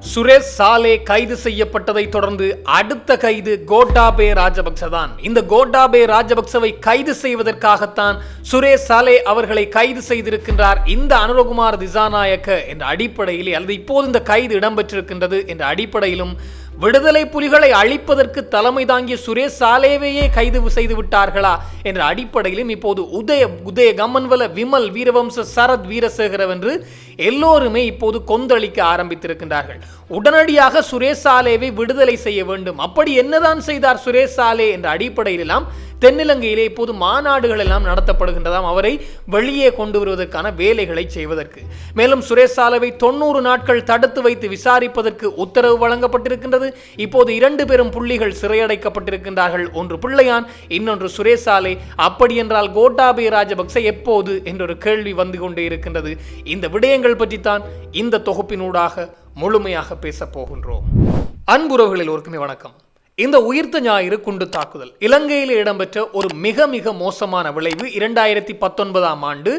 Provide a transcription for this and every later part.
சுரேஷ் சாலே கைது செய்யப்பட்டதை தொடர்ந்து அடுத்த கைது கோட்டாபே ராஜபக்ச தான். இந்த கோட்டாபே ராஜபக்சவை கைது செய்வதற்காகத்தான் சுரேஷ் சாலே அவர்களை கைது செய்திருக்கின்றார் இந்த அனுரகுமார் திசாநாயக்க என்ற அடிப்படையிலே, அல்லது இப்போது இந்த கைது இடம்பெற்றிருக்கின்றது என்ற அடிப்படையிலும், விடுதலை புலிகளை அழிப்பதற்கு தலைமை தாங்கிய சுரேஷ் சாலேவையே கைது செய்து விட்டார்களா என்ற அடிப்படையிலும் இப்போது உதய கம்மன்வல, விமல் வீரவம்ச, சரத் வீரசேகர என்று எல்லோருமே இப்போது கொந்தளிக்க ஆரம்பித்திருக்கின்றார்கள். உடனடியாக சுரேஷ் சாலேவை விடுதலை செய்ய வேண்டும். அப்படி என்னதான் செய்தார் சுரேஷ் சாலே என்ற அடிப்படையில் எல்லாம் தென்னிலங்கையிலே இப்போது மாநாடுகள் எல்லாம் நடத்தப்படுகின்றதாம், அவரை வெளியே கொண்டு வருவதற்கான வேலைகளை செய்வதற்கு. மேலும் சுரேஷ் சாலேவை 90 நாட்கள் தடுத்து வைத்து விசாரிப்பதற்கு உத்தரவு வழங்கப்பட்டிருக்கின்றது. இப்போது 2 பெரும் புள்ளிகள் சிறையடைக்கப்பட்டிருக்கின்றார்கள். ஒன்று பிள்ளையான், இன்னொன்று சுரேஷ் சாலே. அப்படி என்றால் கோட்டாபே ராஜபக்ச எப்போது என்றொரு கேள்வி வந்து கொண்டே இருக்கின்றது. இந்த விடயங்கள் பற்றித்தான் இந்த தொகுப்பினூடாக முழுமையாக பேசப் போகின்றோம். அன்புறவுகளில் எல்லோருக்குமே வணக்கம். இந்த உயிர்த்த ஞாயிறு குண்டு தாக்குதல் இலங்கையில் இடம்பெற்ற ஒரு மிக மிக மோசமான விளைவு. 2019ஆம் ஆண்டு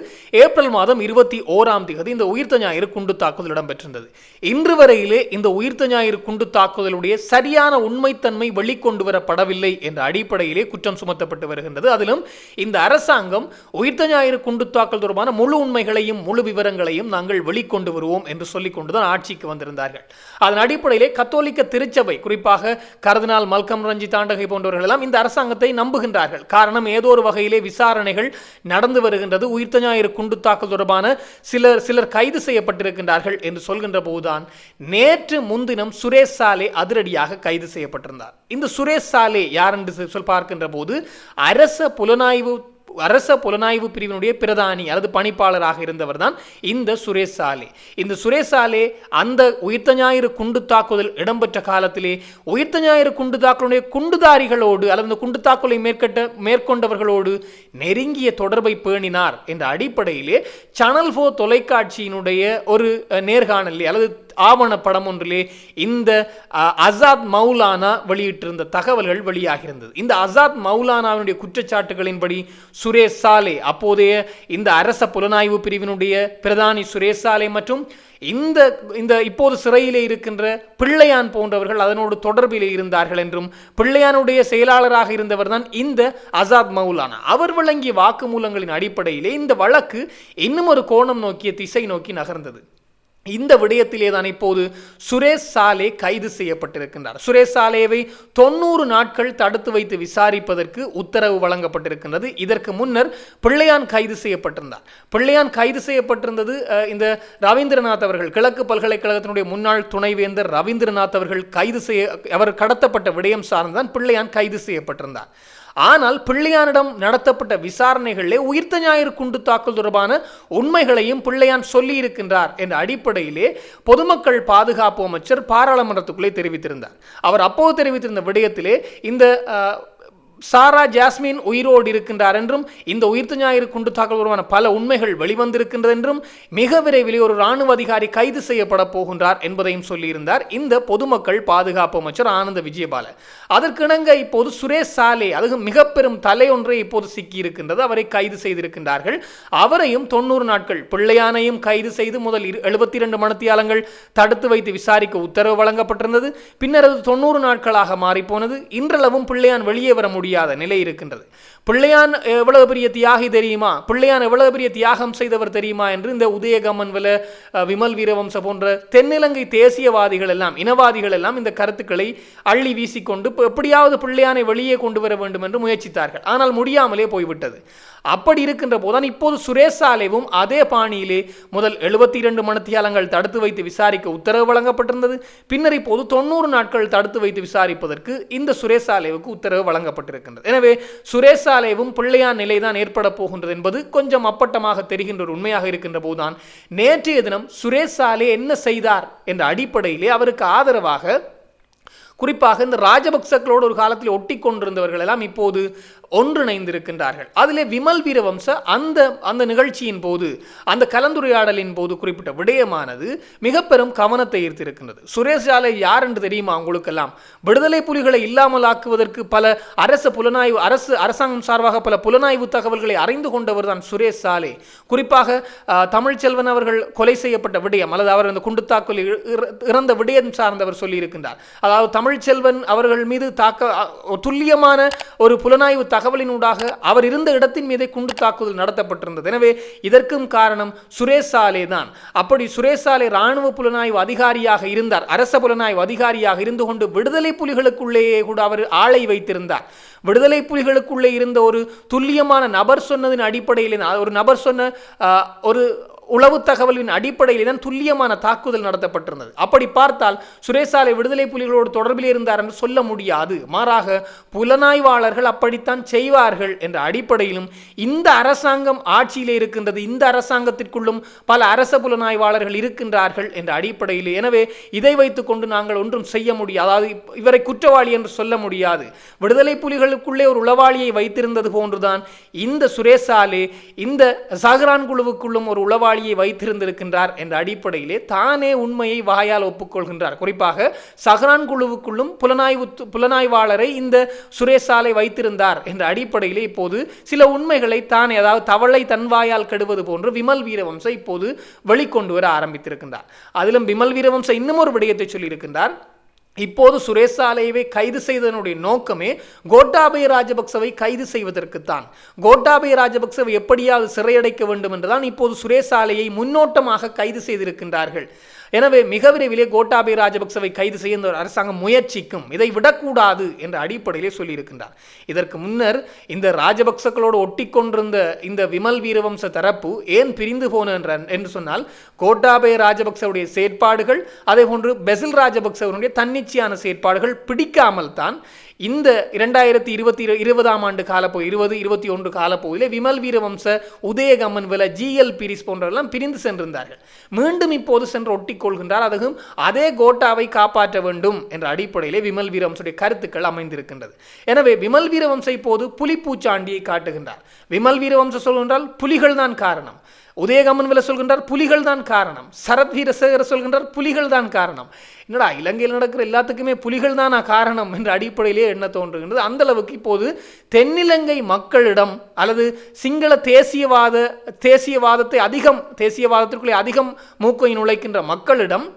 ஏப்ரல் மாதம் 21ஆம் தேதி இந்த உயிர்த்த ஞாயிறு குண்டு தாக்குதல் இடம்பெற்றிருந்தது. இன்று வரையிலே இந்த உயிர்த்த ஞாயிறு குண்டு தாக்குதலுடைய சரியான உண்மைத்தன்மை வெளிக்கொண்டு வரப்படவில்லை என்ற அடிப்படையிலே குற்றம் சுமத்தப்பட்டு வருகின்றது. அதிலும் இந்த அரசாங்கம் உயிர்த்த ஞாயிறு குண்டு தாக்குதல் தொடர்பான முழு உண்மைகளையும் முழு விவரங்களையும் நாங்கள் வெளிக்கொண்டு வருவோம் என்று சொல்லிக் கொண்டுதான் ஆட்சிக்கு வந்திருந்தார்கள். அதன் அடிப்படையிலே கத்தோலிக்க திருச்சபை, குறிப்பாக கர்தினால் மல்கம் ரஞ்சித் ஆண்டகை போன்றவர்கள் எல்லாம் இந்த அரசாங்கத்தை நம்புகின்றார்கள். காரணம், ஏதோ ஒரு வகையிலே விசாரணைகள் நடந்து வருகின்றது. உயிர்த்த ஞாயிறு குண்டு தாக்குதல் தொடர்பான சிலர் கைது செய்யப்பட்டிருக்கின்றார்கள் என்று சொல்கின்ற போதுதான் நேற்று முன்தினம் சுரேஷ் சாலே அதிரடியாக கைது செய்யப்பட்டிருந்தார். இந்த சுரேஷ் சாலே யார் என்று பார்க்கின்ற போது அரச புலனாய்வு பிரிவினுடைய பிரதானி அல்லது பணிப்பாளராக இருந்தவர் தான் இந்த சுரேஷ் சாலே. இந்த சுரேஷ் சாலே அந்த உயிர்த்த ஞாயிறு குண்டு தாக்குதல் இடம்பெற்ற காலத்திலே உயிர்த்த ஞாயிறு குண்டு தாக்குதலுடைய குண்டுதாரிகளோடு அல்லது குண்டு தாக்குதலை மேற்கொண்டவர்களோடு நெருங்கிய தொடர்பை பேணினார் என்ற அடிப்படையிலே சேனல் 4 தொலைக்காட்சியினுடைய ஒரு நேர்காணல் அல்லது ஆவணப்படம் ஒன்றிலே இந்த அசாத் மௌலானா வெளியிட்டிருந்த தகவல்கள் வெளியாகியிருந்தது. இந்த அசாத் மௌலானாவினுடைய குற்றச்சாட்டுகளின்படி சுரேஷ் சாலே, அப்போதைய இந்த அரச புலனாய்வு பிரிவினுடைய பிரதானி சுரேஷ் சாலே மற்றும் இந்த இப்போது சிறையிலே இருக்கின்ற பிள்ளையான் போன்றவர்கள் அதனோடு தொடர்பிலே இருந்தார்கள் என்றும், பிள்ளையானுடைய செயலாளராக இருந்தவர் தான் இந்த அசாத் மௌலானா. அவர் வழங்கிய வாக்குமூலங்களின் அடிப்படையிலே இந்த வழக்கு இன்னும் ஒரு கோணம் நோக்கிய திசை நோக்கி நகர்ந்தது. இந்த விடயத்திலே தான் இப்போது சுரேஷ் சாலே கைது செய்யப்பட்டிருக்கின்றார். சுரேஷ் சாலேவை 90 நாட்கள் தடுத்து வைத்து விசாரிப்பதற்கு உத்தரவு வழங்கப்பட்டிருக்கின்றது. இதற்கு முன்னர் பிள்ளையான் கைது செய்யப்பட்டிருந்தார். பிள்ளையான் கைது செய்யப்பட்டிருந்தது இந்த ரவீந்திரநாத் அவர்கள், கிழக்கு பல்கலைக்கழகத்தினுடைய முன்னாள் துணைவேந்தர் ரவீந்திரநாத் அவர்கள் அவர் கடத்தப்பட்ட விடயம் சார்ந்துதான் பிள்ளையான் கைது செய்யப்பட்டிருந்தார். ஆனால் பிள்ளையானிடம் நடத்தப்பட்ட விசாரணைகளிலே உயிர்த்த ஞாயிறு குண்டு தாக்குதல் தொடர்பான உண்மைகளையும் பிள்ளையான் சொல்லி இருக்கின்றார் என்ற அடிப்படையிலே பொதுமக்கள் பாதுகாப்பு அமைச்சர் பாராளுமன்றத்துக்குள்ளே தெரிவித்திருந்தார். அவர் அப்போது தெரிவித்திருந்த விடயத்திலே இந்த சாரா ஜாஸ்மின் உயிரோடு இருக்கின்றார் என்றும், இந்த உயிர்த்த ஞாயிறு குண்டு தாக்குதல் தொடர்பான பல உண்மைகள் வெளிவந்திருக்கின்றது என்றும், மிக விரைவில் ஒரு இராணுவ அதிகாரி கைது செய்யப்பட போகின்றார் என்பதையும் சொல்லியிருந்தார் இந்த பொதுமக்கள் பாதுகாப்பு அமைச்சர் ஆனந்த விஜயபால. அதற்கிணங்க இப்போது சுரேஷ் சாலே, அது மிக பெரும் தலை ஒன்றை இப்போது சிக்கியிருக்கின்றது. அவரை கைது செய்திருக்கின்றார்கள். அவரையும் 90 நாட்கள், பிள்ளையானையும் கைது செய்து முதல் 72 மணித்தியாலங்கள் தடுத்து வைத்து விசாரிக்க உத்தரவு வழங்கப்பட்டிருந்தது. பின்னர் அது 90 நாட்களாக மாறிப்போனது. இன்றளவும் பிள்ளையான் வெளியே வர முடியாத நிலை இருக்கின்றது. பிள்ளையான் எவ்வளவு பெரிய தியாகி தெரியுமா, பிள்ளையான் எவ்வளவு பெரிய தியாகம் செய்தவர் தெரியுமா என்று இந்த உதய கம்மன்வல, விமல் வீரவம்ச போன்ற தென்னிலங்கை தேசியவாதிகள் எல்லாம், இனவாதிகள் எல்லாம் இந்த கருத்துக்களை அள்ளி வீசிக்கொண்டு எப்படியாவது பிள்ளையானை வெளியே கொண்டு வர வேண்டும் என்று முயற்சித்தார்கள். ஆனால் முடியாமலே போய்விட்டது. அப்படி இருக்கின்ற போதுதான் இப்போது சுரேஷ் சாலேவும் அதே பாணியிலே முதல் 72 மணித்தியாலங்கள் தடுத்து வைத்து விசாரிக்க உத்தரவு வழங்கப்பட்டிருந்தது. பின்னர் இப்போது 90 நாட்கள் தடுத்து வைத்து விசாரிப்பதற்கு இந்த சுரேஷ் சாலேவுக்கு உத்தரவு வழங்கப்பட்டிருக்கின்றது. எனவே சுரேஷ் சாலேவும் பிள்ளையான் நிலைதான் ஏற்பட போகின்றது என்பது கொஞ்சம் அப்பட்டமாக தெரிகின்ற ஒரு உண்மையாக இருக்கின்ற போதுதான் நேற்றைய தினம் சுரேஷ் சாலே என்ன செய்தார் என்ற அடிப்படையிலே அவருக்கு ஆதரவாக குறிப்பாக இந்த ராஜபக்சக்களோடு ஒரு காலத்தில் ஒட்டி கொண்டிருந்தவர்கள் எல்லாம் இப்போது ஒன்றிணைந்திருக்கின்றார்கள். அதிலே விமல் வீரவம்ச அந்த நிகழ்ச்சியின் போது, அந்த கலந்துரையாடலின் போது குறிப்பிட்ட விடயமானது மிக பெரும் கவனத்தை ஈர்த்திருக்கின்றது. சுரேஷ் சாலை யார் என்று தெரியுமா உங்களுக்கெல்லாம்? விடுதலை புலிகளை இல்லாமல் ஆக்குவதற்கு பல அரசாங்கம் சார்பாக பல புலனாய்வு தகவல்களை அறிந்து கொண்டவர் தான் சுரேஷ் சாலை. குறிப்பாக தமிழ்ச்செல்வன் அவர்கள் கொலை செய்யப்பட்ட விடயம் அல்லது அவர் அந்த குண்டு தாக்குதல் இறந்த விடயம் சார்ந்தவர் சொல்லியிருக்கின்றார். அதாவது தமிழ்ச்செல்வன் அவர்கள் மீது துல்லியமான ஒரு புலனாய்வு தகவலினூடாக அவர் இருந்த இடத்தின் மீதே குண்டு தாக்குதல் நடத்தப்பட்டிருந்தது. எனவே இதற்கும் காரணம் சுரேஷ் சாலே தான். அப்படி சுரேஷ் சாலே இராணுவ புலனாய்வு அதிகாரியாக இருந்தார், அரச புலனாய்வு அதிகாரியாக இருந்து கொண்டு விடுதலை புலிகளுக்குள்ளேயே கூட அவர் ஆளை வைத்திருந்தார். விடுதலை புலிகளுக்குள்ளே இருந்த ஒரு துல்லியமான நபர் சொன்னதின் அடிப்படையில், ஒரு நபர் சொன்ன ஒரு உளவு தகவலின் அடிப்படையில் தான் துல்லியமான தாக்குதல் நடத்தப்பட்டிருந்தது. அப்படி பார்த்தால் சுரேஷ் சாலை விடுதலை புலிகளோடு தொடர்பில் இருந்தார் என்று சொல்ல முடியாது. மாறாக புலனாய்வாளர்கள் அப்படித்தான் செய்வார்கள் என்ற அடிப்படையிலும் இந்த அரசாங்கம் ஆட்சியிலே இருக்கின்றது, இந்த அரசாங்கத்திற்குள்ளும் பல அரச புலனாய்வாளர்கள் இருக்கின்றார்கள் என்ற அடிப்படையில், எனவே இதை வைத்துக் கொண்டு நாங்கள் ஒன்றும் செய்ய முடியாது, அதாவது இவரை குற்றவாளி என்று சொல்ல முடியாது. விடுதலை புலிகளுக்குள்ளே ஒரு உளவாளியை வைத்திருந்தது போன்றுதான் இந்த சுரேஷ் சாலே இந்த சஹ்ரான் குழுவுக்குள்ளும் ஒரு உளவாளி வைத்திருந்திருக்கின்றார் என்ற அடிப்படையிலே தானே உண்மையை வாயால் ஒப்புக்கொள்கின்றார். குறிப்பாக சஹ்ரான் குழுவுக்குள்ளும் புலனாய்வாளரை இந்த சுரேஷ் சாலை வைத்திருந்தார் என்ற அடிப்படையிலே இப்போது சில உண்மைகளை தானே, அதாவது தவளை தன் வாயால் கெடுவது போன்று விமல் வீரவம்ச இப்போது வெளிக்கொண்டு வர ஆரம்பித்திருக்கின்றார். அதிலும் விமல் வீரவம்ச இன்னும் ஒரு விடயத்தை சொல்லியிருக்கின்றார். இப்போது சுரேஷ் சாலையை கைது செய்ததனுடைய நோக்கமே கோட்டாபய ராஜபக்சவை கைது செய்வதற்குத்தான். கோட்டாபய ராஜபக்சவை எப்படியாவது சிறையடைக்க வேண்டும் என்றுதான் இப்போது சுரேஷ் சாலையை முன்னோட்டமாக கைது செய்திருக்கின்றார்கள். எனவே மிக விரைவிலே கோட்டாபய ராஜபக்சவை கைது செய்ய இந்த அரசாங்கம் முயற்சிக்கும், இதை விடக்கூடாது என்ற அடிப்படையிலே சொல்லியிருக்கின்றார். இதற்கு முன்னர் இந்த ராஜபக்சக்களோடு ஒட்டி கொண்டிருந்த இந்த விமல் வீரவம்ச தரப்பு ஏன் பிரிந்து போன என்று சொன்னால், கோட்டாபய ராஜபக்சவுடைய செயற்பாடுகள் அதே போன்று பெசில் ராஜபக்சவனுடைய தன்னிச்சையான செயற்பாடுகள் பிடிக்காமல் தான் இந்த 2020 ஆண்டு காலப்போது 2021 காலப்போதிலே விமல் வீரவம்ச, உதயகம்மன் வில, ஜிஎல் பீரிஸ் போன்றவெல்லாம் பிரிந்து சென்றிருந்தார்கள். மீண்டும் இப்போது சென்று ஒட்டிக்கொள்கின்றார். அதுவும் அதே கோட்டாவை காப்பாற்ற வேண்டும் என்ற அடிப்படையிலே விமல் வீரவம்சனுடைய கருத்துக்கள் அமைந்திருக்கின்றது. எனவே விமல் வீரவம்ச இப்போது புலிப்பூச்சாண்டியை காட்டுகின்றார். விமல் வீரவம்ச சொல்கின்றால் புலிகள் தான் காரணம், உதயகம்மன் வில சொல்கின்றார் புலிகள் தான் காரணம், சரத் வீரசேகர சொல்கின்றார் புலிகள் தான் காரணம். என்னடா இலங்கையில் நடக்கிற எல்லாத்துக்குமே புலிகள் தானா காரணம் என்ற அடிப்படையிலே எண்ண தோன்றுகின்றது. அந்த அளவுக்கு இப்போது தென்னிலங்கை மக்களிடம் அல்லது சிங்கள தேசியவாதத்திற்குள்ளே அதிகம் மூக்கை நுழைக்கின்ற மக்களிடம்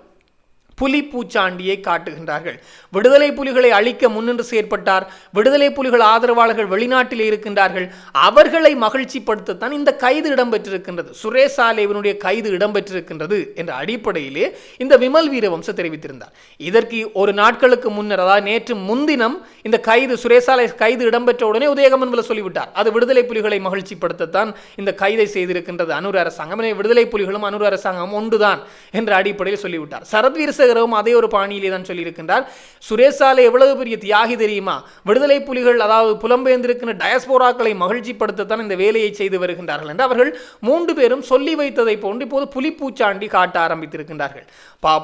புலிப்பூச்சாண்டியை காட்டுகின்றார்கள். விடுதலை புலிகளை அழிக்க முன்னின்று செயற்பட்டார், விடுதலை புலிகள் ஆதரவாளர்கள் வெளிநாட்டில் இருக்கின்றார்கள், அவர்களை மகிழ்ச்சிப்படுத்தத்தான் இந்த கைது இடம்பெற்றிருக்கின்றது, சுரேஷ் சாலேவினுடைய கைது இடம்பெற்றிருக்கின்றது என்ற அடிப்படையிலே இந்த விமல் வீரவம்ச தெரிவித்திருந்தார். இதற்கு ஒரு நாட்களுக்கு முன்னர், அதாவது நேற்று முன்தினம் இந்த சுரேஷ் சாலை கைது இடம்பெற்ற உடனே உதயகம்மன் வில சொல்லிவிட்டார், அது விடுதலை புலிகளை மகிழ்ச்சிப்படுத்தத்தான் இந்த கைதை செய்திருக்கின்றது அனுர அரசாங்கம், எனவே விடுதலை புலிகளும் அனுர அரசாங்கம் ஒன்றுதான் என்ற அடிப்படையில் சொல்லிவிட்டார். சரத் வீரசேகர அதே ஒரு பாணியிலே தான் சொல்லியிருக்கின்றார். சுரேஷ் சாலை எவ்வளவு பெரிய தியாகி தெரியுமா, விடுதலை புலிகள் அதாவது புலம்பெயர்ந்திருக்கின்ற டயஸ்போராக்களை மகிழ்ச்சிப்படுத்தத்தான் இந்த வேலையை செய்து வருகின்றார்கள் என்று அவர்கள் 3 பேரும் சொல்லி வைத்ததை போன்று இப்போது புலிப்பூச்சாண்டி காட்ட ஆரம்பித்திருக்கின்றார்கள்.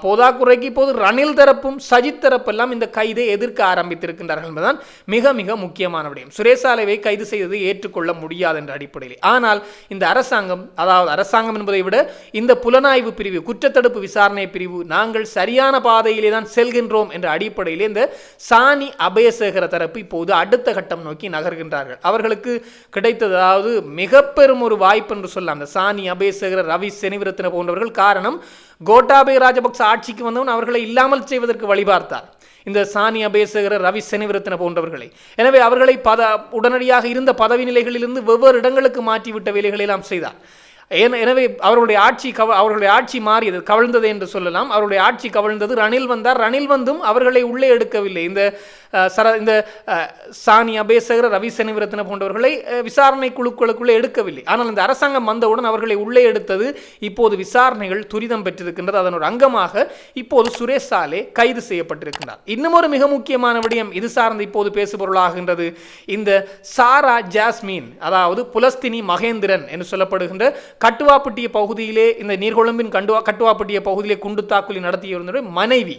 போதாக்குறைக்கு இப்போது ரணில் தரப்பும் சஜித் தரப்பெல்லாம் இந்த கைதை எதிர்க்க ஆரம்பித்திருக்கின்றார்கள் என்பதுதான் மிக மிக முக்கியமான விடயம். சுரேஷ் சாலையை கைது செய்ததை ஏற்றுக்கொள்ள முடியாது என்ற அடிப்படையில். ஆனால் இந்த அரசாங்கம், அதாவது அரசாங்கம் என்பதை விட இந்த புலனாய்வு பிரிவு, குற்றத்தடுப்பு விசாரணை பிரிவு, நாங்கள் சரியான பாதையிலே தான் செல்கின்றோம் என்ற அடிப்படையிலே இந்த சாணி அபயசேகர தரப்பு இப்போது அடுத்த கட்டம் நோக்கி நகர்கின்றார்கள். அவர்களுக்கு கிடைத்தது அதாவது மிக பெரும் ஒரு வாய்ப்பு என்று சொல்லலாம். அந்த சாணி அபயசேகர, ரவி செனிவிரத்ன போன்றவர்கள். காரணம், கோட்டாபய ராஜபக்ச ஆட்சிக்கு வந்தவன் அவர்களை இல்லாமல் செய்வதற்கு வழிபார்த்தார், இந்த சாணி அபயசேகர, ரவி செனிவிரத்ன போன்றவர்களை. எனவே அவர்களை உடனடியாக இருந்த பதவி நிலைகளிலிருந்து வெவ்வேறு இடங்களுக்கு மாற்றிவிட்ட வேலைகளை எல்லாம் செய்தார். எனவே அவர்களுடைய ஆட்சி மாறியது, கவிழ்ந்தது என்று சொல்லலாம். அவருடைய ஆட்சி கவிழ்ந்தது. ரணில் வந்தார். ரணில் வந்தும் அவர்களை உள்ளே எடுக்கவில்லை. இந்த சாணி அபயசேகர, ரவி செனிவிரத்ன போன்றவர்களை விசாரணை குழுக்களுக்குள்ளே எடுக்கவில்லை. ஆனால் இந்த அரசாங்கம் வந்தவுடன் அவர்களை உள்ளே எடுத்தது. இப்போது விசாரணைகள் துரிதம் பெற்றிருக்கின்றது. அதன் ஒரு அங்கமாக இப்போது சுரேஷ் சாலே கைது செய்யப்பட்டிருக்கின்றார். இன்னும் ஒரு மிக முக்கியமான விடயம் இது சார்ந்து இப்போது பேசுபொருளாகின்றது. இந்த சாரா ஜாஸ்மின், அதாவது புலஸ்தினி மகேந்திரன் என்று சொல்லப்படுகின்ற கட்டுவாப்பட்டிய பகுதியிலே, இந்த நீர்கொழும்பின் கட்டுவாப்பட்டிய பகுதியிலே குண்டு தாக்குதல் நடத்தியவருடைய மனைவி,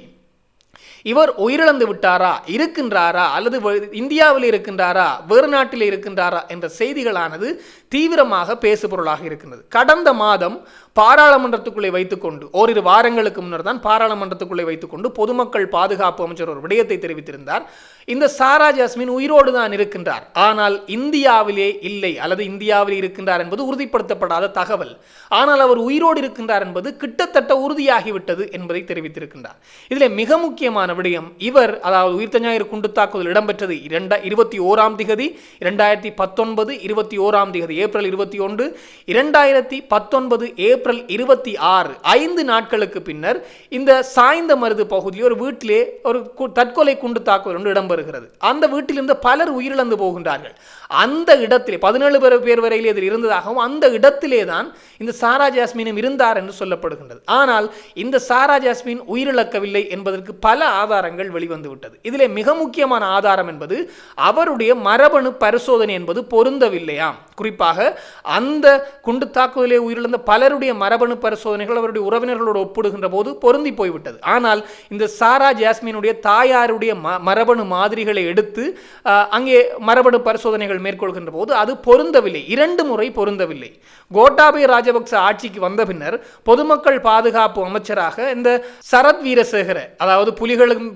இவர் உயிரிழந்து விட்டாரா, இருக்கின்றாரா, அல்லது இந்தியாவில் இருக்கின்றாரா, வேறு நாட்டில் இருக்கின்றாரா என்ற செய்திகளானது தீவிரமாக பேசுபொருளாக இருக்கின்றது. கடந்த மாதம் பாராளுமன்றத்துக்குள்ளே வைத்துக்கொண்டு ஓரிரு வாரங்களுக்கு முன்னர் தான் பாராளுமன்றத்துக்குள்ளே வைத்துக்கொண்டு பொதுமக்கள் பாதுகாப்பு அமைச்சர் ஒரு விடயத்தை தெரிவித்திருந்தார். இந்த சாரா ஜாஸ்மின் உயிரோடு தான் இருக்கின்றார், ஆனால் இந்தியாவிலே இல்லை அல்லது இந்தியாவில் இருக்கின்றார் என்பது உறுதிப்படுத்தப்படாத தகவல். ஆனால் அவர் உயிரோடு இருக்கின்றார் என்பது கிட்டத்தட்ட உறுதியாகிவிட்டது என்பதை தெரிவித்திருக்கின்றார். இதில் மிக முக்கியமான விடயம், இவர் அதாவது உயிர்த்த ஞாயிறு குண்டு தாக்குதல் இடம்பெற்றது 21ஆம் திகதி 2019 21ஆம் திகதி ஏப்ரல் 21 2019 ஏப்ரல் 26 5 நாட்களுக்கு பின்னர் இந்த சாய்ந்த மருது பகுதியில் ஒரு வீட்டிலே ஒரு தற்கொலை குண்டு தாக்குதல் ஒன்று இடம்பெறுகிறது. அந்த வீட்டிலிருந்து பலர் உயிரிழந்து போகின்றார்கள். அந்த இடத்திலே 17 பேர் வரையில் இதில் இருந்ததாகவும் அந்த இடத்திலே தான் இந்த சாரா ஜாஸ்மினும் இருந்தார் என்று சொல்லப்படுகின்றது. ஆனால் இந்த சாரா ஜாஸ்மின் உயிரிழக்கவில்லை என்பதற்கு பல ஆதாரங்கள் வெளிவந்துவிட்டது. இதிலே மிக முக்கியமான ஆதாரம் என்பது அவருடைய மரபணு பரிசோதனை என்பது பொருந்தவில்லையாம். குறிப்பாக அந்த குண்டு தாக்குதலே உயிரிழந்த பலருடைய மரபணு பரிசோதனைகள் அவருடைய உறவினர்களோடு ஒப்பிடுகின்ற போது பொருந்தி போய்விட்டது. ஆனால் இந்த சாரா ஜாஸ்மினுடைய தாயாருடைய மரபணு மாதிரிகளை எடுத்து அங்கே மரபணு பரிசோதனைகள் மேற்கொள்கின்ற போது அது பொருந்தவில்லை, 2 முறை பொருந்தவில்லை. கோட்டாபய ராஜபக்ச ஆட்சிக்கு வந்த பின்னர் பொதுமக்கள் பாதுகாப்பு அமைச்சராக இந்த சரத் வீரசேகர, அதாவது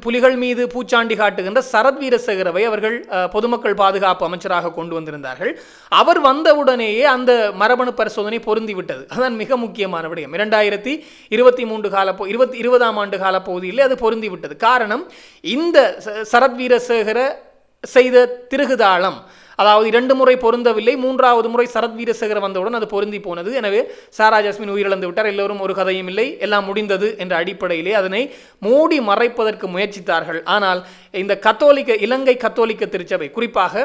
புலிகள் மீது பூச்சாண்டி காட்டுகின்ற சரத் வீரசேகரவை அவர்கள் பொதுமக்கள் பாதுகாப்பு அமைச்சராக கொண்டு வந்திருந்தார்கள். அவர் வந்தவுடனேயே அந்த மரபணு பரிசோதனை பொருந்திவிட்டது. அதுதான் மிக முக்கியமான விடயம். 2020ஆம் ஆண்டு கால பகுதியில் அது பொருந்திவிட்டது. காரணம், இந்த சரத் வீரசேகர செய்த திருகுதாளம், அதாவது 2 முறை பொருந்தவில்லை, 3வது முறை சரத் வீரசேகர வந்தவுடன் அது பொருந்தி போனது. எனவே சாரா ஜாஸ்மின் உயிரிழந்து விட்டார், எல்லோரும் ஒரு கதையும் இல்லை, எல்லாம் முடிந்தது என்ற அடிப்படையிலே அதனை மூடி மறைப்பதற்கு முயற்சித்தார்கள். ஆனால் இந்த இலங்கை கத்தோலிக்க திருச்சபை, குறிப்பாக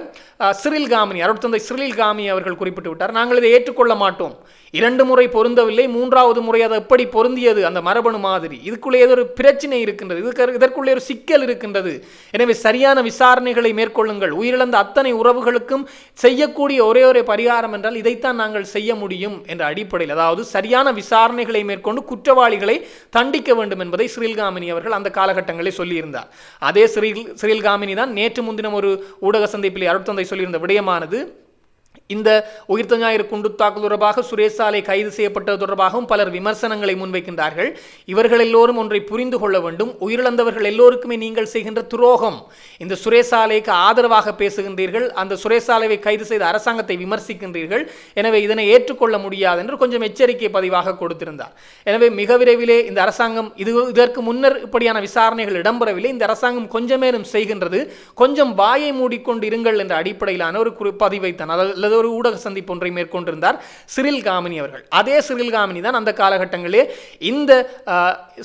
சிறில் காமினி, அருட்தந்தை சிறில் காமினி அவர்கள் குறிப்பிட்டு விட்டார், நாங்கள் இதை ஏற்றுக்கொள்ள மாட்டோம். 2 முறை பொருந்தவில்லை, 3வது முறை அது எப்படி பொருந்தியது, அந்த மரபணு மாதிரி, இதுக்குள்ளே ஏதோ ஒரு பிரச்சனை இருக்கின்றது, இதற்குள்ளே ஒரு சிக்கல் இருக்கின்றது. எனவே சரியான விசாரணைகளை மேற்கொள்ளுங்கள். உயிரிழந்த அத்தனை உறவுகளுக்கும் செய்யக்கூடிய ஒரே பரிகாரம் என்றால் இதைத்தான் நாங்கள் செய்ய முடியும் என்ற அடிப்படையில், அதாவது சரியான விசாரணைகளை மேற்கொண்டு குற்றவாளிகளை தண்டிக்க வேண்டும் என்பதை சிறில் காமினி அவர்கள் அந்த காலகட்டங்களில் சொல்லியிருந்தார். அதே சிறில் காமினி தான் நேற்று முன்தினம் ஒரு ஊடக சந்திப்பில் அருட்தந்தை சொல்லியிருந்த விடயமானது, இந்த உயிர்த்த ஞாயிறு குண்டு தாக்குதல் தொடர்பாக சுரேஷ் சாலை கைது செய்யப்பட்டது தொடர்பாகவும் பலர் விமர்சனங்களை முன்வைக்கின்றார்கள். இவர்கள் எல்லோரும் ஒன்றை புரிந்து கொள்ள வேண்டும், உயிரிழந்தவர்கள் எல்லோருக்குமே நீங்கள் செய்கின்ற துரோகம். இந்த சுரேஷ் சாலைக்கு ஆதரவாக பேசுகின்றீர்கள், அந்த சுரேஷ் சாலையை கைது செய்த அரசாங்கத்தை விமர்சிக்கின்றீர்கள், எனவே இதனை ஏற்றுக்கொள்ள முடியாது என்று கொஞ்சம் எச்சரிக்கை பதிவாக கொடுத்திருந்தார். எனவே மிக விரைவிலே இந்த அரசாங்கம், இதற்கு முன்னர் இப்படியான விசாரணைகள் இடம்பெறவில்லை, இந்த அரசாங்கம் கொஞ்சமேனும் செய்கின்றது, கொஞ்சம் வாயை மூடிக்கொண்டு இருங்கள் என்ற அடிப்படையிலான ஒரு பதிவை தான், அல்லது ஒரு ஊடக சந்திப்பு ஒன்றை மேற்கொண்டிருந்தார் சிறில் காமினி அவர்கள். அதே சிறில் காமினி தான் அந்த காலகட்டங்களிலே இந்த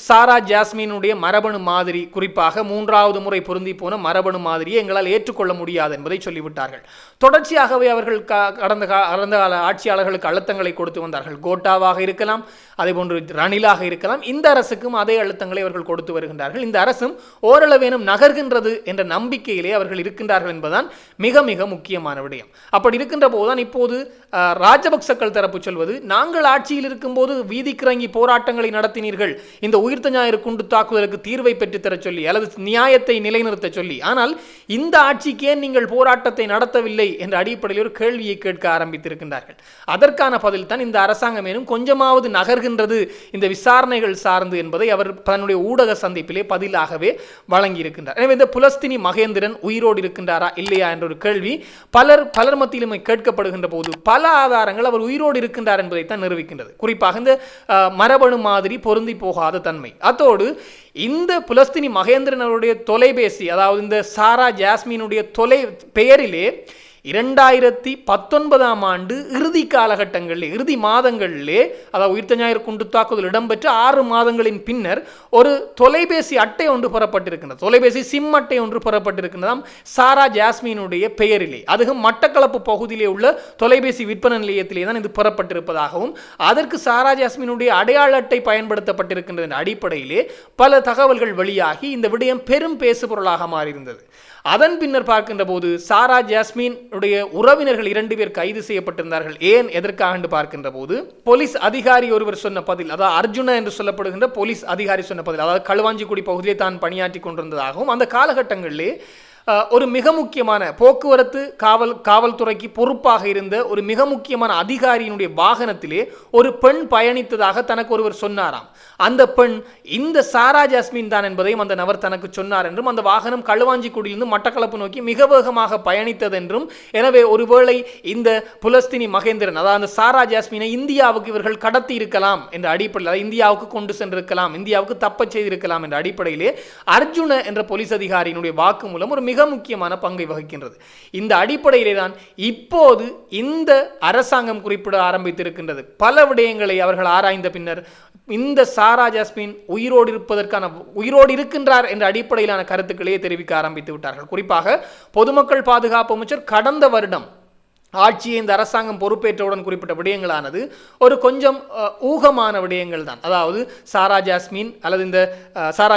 சாரா ஜாஸ்மினுடைய மரபணு மாதிரி, குறிப்பாக 3வது முறை பொருந்தி போன மரபணு மாதிரியை எங்களால் ஏற்றுக்கொள்ள முடியாது என்பதை சொல்லிவிட்டார்கள். தொடர்ச்சியாகவே அவர்கள் கடந்த கால ஆட்சியாளர்களுக்கு அழுத்தங்களை கொடுத்து வந்தார்கள். கோட்டாவாக இருக்கலாம், அதேபோன்று ரணிலாக இருக்கலாம், இந்த அரசுக்கும் அதே அழுத்தங்களை அவர்கள் கொடுத்து வருகின்றார்கள். இந்த அரசும் ஓரளவேனும் நகர்கின்றது என்ற நம்பிக்கையிலே அவர்கள் இருக்கின்றார்கள் என்பதுதான் மிக மிக முக்கியமான விடயம். அப்படி இருக்கின்ற போதுதான் இப்போது ராஜபக்சக்கள் தரப்பு சொல்வது, நாங்கள் ஆட்சியில் இருக்கும்போது வீதிக்கிறங்கி போராட்டங்களை நடத்தினீர்கள், இந்த உயிர்த்த ஞாயிறு குண்டு தாக்குதலுக்கு தீர்வை பெற்றுத்தர சொல்லி அல்லது நியாயத்தை நிலைநிறுத்த சொல்லி, ஆனால் இந்த ஆட்சிக்கே நீங்கள் போராட்டத்தை நடத்தவில்லை என்ற அடிப்படையில் ஒரு கேள்வியை கேட்க ஆரம்பித்திருக்கின்றார்கள். அதற்கான பதில் தான் இந்த அரசாங்கம் மேலும் கொஞ்சமாவது நகர்கின்றது இந்த விசாரணைகள் சார்ந்து என்பதை அவர் தன்னுடைய ஊடக சந்திப்பிலே பதிலாகவே வழங்கியிருக்கின்றார். எனவே இந்த புலஸ்தினி மகேந்திரன் உயிரோடு இருக்கின்றாரா இல்லையா என்ற ஒரு கேள்வி பலர் மத்தியிலுமே கேட்கப்படுகின்ற போது பல ஆதாரங்கள் அவர் உயிரோடு இருக்கின்றார் என்பதைத்தான் நிரூபிக்கின்றது. குறிப்பாக இந்த மரபணு மாதிரி பொருந்தி போகாத தன்மை. அத்தோடு இந்த புலஸ்தினி மகேந்திரன் அவருடைய தொலைபேசி, அதாவது இந்த சாரா ஜாஸ்மினுடைய பெயரிலே 2019ஆம் ஆண்டு இறுதி காலகட்டங்களிலே, இறுதி மாதங்களிலே, அதாவது உயிர்த்த ஞாயிறு குண்டு தாக்குதல் இடம்பெற்ற 6 மாதங்களின் பின்னர் ஒரு தொலைபேசி அட்டை ஒன்று பெறப்பட்டிருக்கின்றது, தொலைபேசி சிம் அட்டை ஒன்று பெறப்பட்டிருக்கின்றதாம் சாரா ஜாஸ்மினுடைய பெயரிலே. அதுவும் மட்டக்களப்பு பகுதியிலே உள்ள தொலைபேசி விற்பனை நிலையத்திலே தான் இது பெறப்பட்டிருப்பதாகவும், அதற்கு சாரா ஜாஸ்மினுடைய அடையாள அட்டை பயன்படுத்தப்பட்டிருக்கின்ற அடிப்படையிலே பல தகவல்கள் வெளியாகி இந்த விடயம் பெரும் பேசுபொருளாக மாறியிருந்தது. அதன் பின்னர் பார்க்கின்ற போது சாரா ஜாஸ்மின் உடைய உறவினர்கள் 2 பேர் கைது செய்யப்பட்டிருந்தார்கள். ஏன் எதற்காக என்று பார்க்கின்ற போது போலீஸ் அதிகாரி ஒருவர் சொன்ன பதில், அதாவது அர்ஜுன என்று சொல்லப்படுகின்ற போலீஸ் அதிகாரி சொன்ன பதில், அதாவது களுவாஞ்சிக்குடி பகுதியை தான் பணியாற்றி கொண்டிருந்ததாகவும் அந்த காலகட்டங்களிலே ஒரு மிக முக்கியமான போக்குவரத்து காவல்துறைக்கு பொறுப்பாக இருந்த ஒரு மிக முக்கியமான அதிகாரியினுடைய வாகனத்திலே ஒரு பெண் பயணித்ததாக தனக்கு ஒருவர் சொன்னாராம். அந்த பெண் இந்த சாரா ஜாஸ்மின் தான் என்பதையும் அந்த நபர் தனக்கு சொன்னார் என்றும், அந்த வாகனம் களுவாஞ்சிக்குடியிலிருந்து மட்டக்களப்பு நோக்கி மிக வேகமாக பயணித்தது என்றும், எனவே ஒருவேளை இந்த புலஸ்தினி மகேந்திரன், அதாவது அந்த சாரா ஜாஸ்மினை இந்தியாவுக்கு இவர்கள் கடத்தி இருக்கலாம் என்ற அடிப்படையில், இந்தியாவுக்கு கொண்டு சென்றிருக்கலாம், இந்தியாவுக்கு தப்ப செய்திருக்கலாம் என்ற அடிப்படையிலே அர்ஜுன என்ற போலீஸ் அதிகாரியினுடைய வாக்கு மூலம் ஒரு மிக முக்கியமான பங்கை வகிக்கின்றது. இந்த அடிப்படையிலே தான் இப்போது இந்த அரசாங்கம் குறிப்பிட ஆரம்பித்திருக்கின்றது. பல விடயங்களை அவர்கள் ஆராய்ந்த பின்னர் இந்த சாரா ஜாஸ்மின் உயிரோடு இருக்கின்றார் என்ற அடிப்படையிலான கருத்துக்களையே தெரிவிக்க ஆரம்பித்து விட்டார்கள். குறிப்பாக பொதுமக்கள் பாதுகாப்பு அமைச்சர் கடந்த வருடம் ஆட்சியை இந்த அரசாங்கம் பொறுப்பேற்றவுடன் குறிப்பிட்ட விடயங்களானது ஒரு கொஞ்சம் ஊகமான விடயங்கள் தான். அதாவது சாரா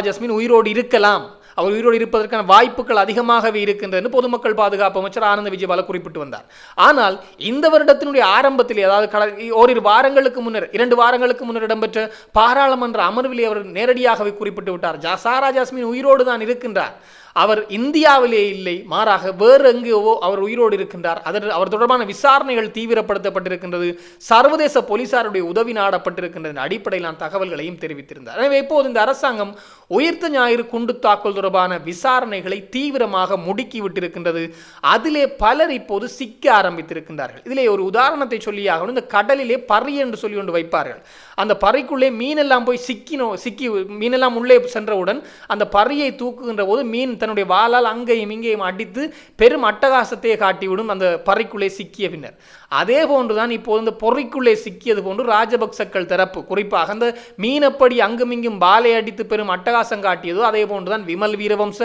ஜாஸ்மின் உயிரோடு இருக்கலாம், அவர் உயிரோடு இருப்பதற்கான வாய்ப்புகள் அதிகமாகவே இருக்கின்றன பொதுமக்கள் பாதுகாப்பு அமைச்சர் ஆனந்த விஜயபால குறிப்பிட்டு வந்தார். ஆனால் இந்த வருடத்தினுடைய ஆரம்பத்தில், அதாவது ஓரிரு வாரங்களுக்கு முன்னர் 2 வாரங்களுக்கு முன்னர் இடம்பெற்ற பாராளுமன்ற அமர்விலே அவர் நேரடியாகவே குறிப்பிட்டு விட்டார், சாரா ஜாஸ்மின் உயிரோடு தான் இருக்கின்றார், அவர் இந்தியாவிலே இல்லை, மாறாக வேறு எங்கேயோ அவர் உயிரோடு இருக்கின்றார், அவர் தொடர்பான விசாரணைகள் தீவிரப்படுத்தப்பட்டிருக்கின்றது, சர்வதேச போலீசாருடைய உதவி நாடப்பட்டிருக்கின்ற அடிப்படையிலான தகவல்களையும் தெரிவித்திருந்தார். எனவே இப்போது இந்த அரசாங்கம் உயிர்த்த ஞாயிறு குண்டு தாக்குதல் தொடர்பான விசாரணைகளை தீவிரமாக முடுக்கி விட்டிருக்கின்றது. அதிலே பலர் இப்போது சிக்க ஆரம்பித்திருக்கின்றார்கள். இதிலே ஒரு உதாரணத்தை சொல்லியாக, இந்த கடலிலே பறி என்று சொல்லி கொண்டு வைப்பார்கள். அந்த பறிக்குள்ளே மீனெல்லாம் போய் சிக்கி மீனெல்லாம் உள்ளே சென்றவுடன் அந்த பறியை தூக்குகின்ற போது மீன் தன்னுடைய வாளால் அங்கேயும் இங்கேயும் அடித்து பெரும் அட்டகாசத்தையே காட்டிவிடும் அந்த பறிக்குள்ளே சிக்கிய பின்னர். அதே போன்றுதான் இப்போது இந்த பொறிக்குள்ளே சிக்கியது போன்று ராஜபக்சக்கள் தரப்பு, குறிப்பாக அந்த மீனப்படி அங்குமிங்கும் பாலை அடித்து பெரும் அட்டகாசம் காட்டியதோ அதே போன்றுதான் விமல் வீரவம்ச,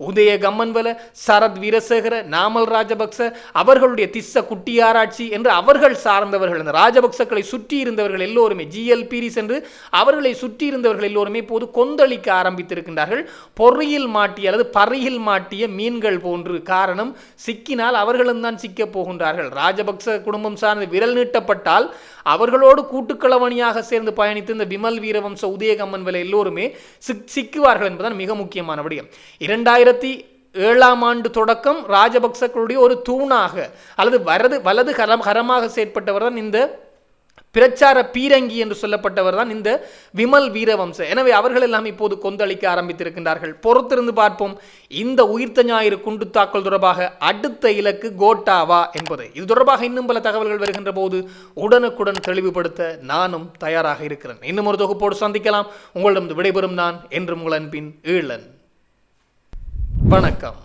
உதய கம்மன்வல, சரத் வீரசேகர, நாமல் ராஜபக்ச, அவர்களுடைய திஸ்ஸ குட்டியாராட்சி என்று அவர்கள் சார்ந்தவர்கள், அந்த ராஜபக்சக்களை சுற்றி இருந்தவர்கள் எல்லோருமே, ஜிஎல்பிரிஸ் என்று அவர்களை சுற்றி இருந்தவர்கள் எல்லோருமே இப்போது கொந்தளிக்க ஆரம்பித்திருக்கின்றார்கள். பொறியில் மாட்டிய அல்லது பறியில் மாட்டிய மீன்கள் போன்று. காரணம், சிக்கினால் அவர்களும் தான் சிக்கப் போகின்றார்கள். ராஜபக்ச குடும்பம் சார்ந்து விரல் நீட்டப்பட்டால் அவர்களோடு கூட்டுக்களவணியாக சேர்ந்து பயணித்து இந்த விமல் வீரவம்ச, உதயகம்மன்வல எல்லோருமே சிக்குவார்கள் என்பதுதான் மிக முக்கியமான விடயம். 2007ஆம் ஆண்டு தொடக்கம் ராஜபக்சக்களுடைய ஒரு தூணாக அல்லது வலது கரமாக செயற்பட்டவர் தான் இந்த பிரச்சார பீரங்கி என்று சொல்லப்பட்டவர் தான் இந்த விமல் வீரவம்ச. எனவே அவர்கள் எல்லாம் இப்போது கொந்தளிக்க ஆரம்பித்திருக்கின்றார்கள். பொறுத்திருந்து பார்ப்போம் இந்த உயிர்த்த ஞாயிறு குண்டு தாக்கல் தொடர்பாக அடுத்த இலக்கு கோட்டாவா என்பதை. இது தொடர்பாக இன்னும் பல தகவல்கள் வருகின்ற போது உடனுக்குடன் தெளிவுபடுத்த நானும் தயாராக இருக்கிறேன். இன்னும் ஒரு தொகுப்போடு சந்திக்கலாம். உங்களிடம் விடைபெறும் நான் என்றும் உங்கள் அன்பின் ஈழன். வணக்கம்.